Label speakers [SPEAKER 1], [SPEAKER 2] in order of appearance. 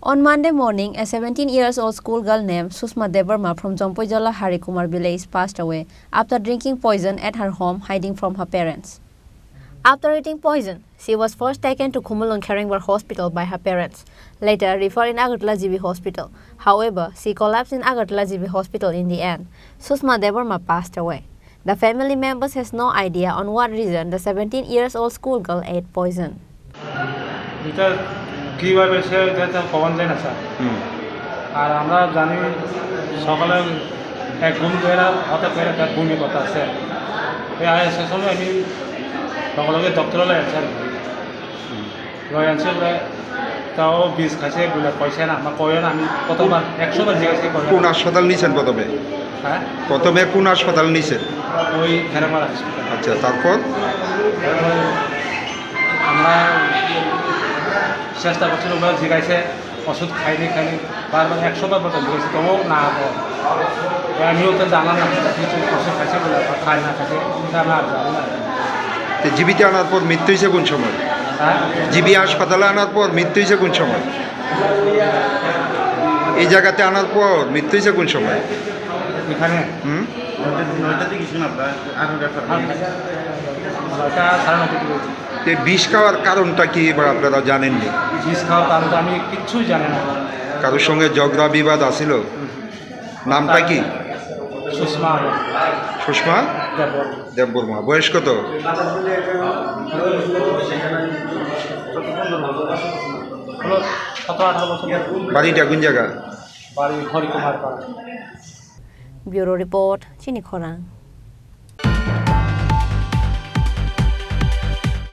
[SPEAKER 1] On Monday morning, a 17-year-old schoolgirl named Sushma Debbarma from Jompoijala Harikumar village passed away after drinking poison at her home, hiding from her parents. After eating poison, she was first taken to Khorang hospital by her parents, later referred in Agartala GB hospital. However, she collapsed in Agartala GB hospital in the end. Sushma Debbarma passed away. The family members has no idea on what reason the 17-year-old schoolgirl ate poison.
[SPEAKER 2] কিভাবে সে যেটা পাওয়া যায় না sir আর আমরা জানি সকালে এক ঘুম ধরে হঠাৎ করে তার বমি কথা আছে সে সময় আমি লগে লগে ডক্টর লয় আনছি লয় আনছি বলে তাও বিষ খাইছে বলে পয়সা না আমার কয় না আমি প্রথমবার 100 বার জিজ্ঞাসা করি
[SPEAKER 3] কোন হাসপাতাল নিয়েছেন প্রথমে?
[SPEAKER 2] হ্যাঁ
[SPEAKER 3] প্রথমে কোন হাসপাতাল নিয়েছেন?
[SPEAKER 2] ওই খেরামারা হাসপাতাল।
[SPEAKER 3] আচ্ছা, তারপর
[SPEAKER 2] আমরা চেষ্টা করছিল ওরা জিগাইছে ওষুধ খাইনি বারবার 100 বার বলতে জিগাইছে তবুও না আমিও তো জানাম না কিছু ওষুধ খাইছে বলে খাই না খাইছে আমি আর জানি না।
[SPEAKER 3] জীবিতে আনার পর মৃত্যু হয়েছে কোন সময়?
[SPEAKER 2] হ্যাঁ
[SPEAKER 3] জিবি হাসপাতালে আনার পর মৃত্যু হয়েছে কোন সময়? এই জায়গাতে আনার পর মৃত্যু হয়েছে কোন সময়?
[SPEAKER 2] এখানে
[SPEAKER 4] 9টার দিকে শুনুন আপনার আরও রেফার
[SPEAKER 3] বিষ খাওয়ার কারণটা কি এবার আপনারা জানেননি?
[SPEAKER 2] বিষ খাওয়ার কারণটা আমি কিচ্ছুই জানি না।
[SPEAKER 3] কারোর সঙ্গে ঝগড়া বিবাদ আসিল? নামটা কি? সুষমা দেববর্মা। বয়স কত? বাড়িটা কোন জায়গা?
[SPEAKER 1] Bureau report, Chini Khorang.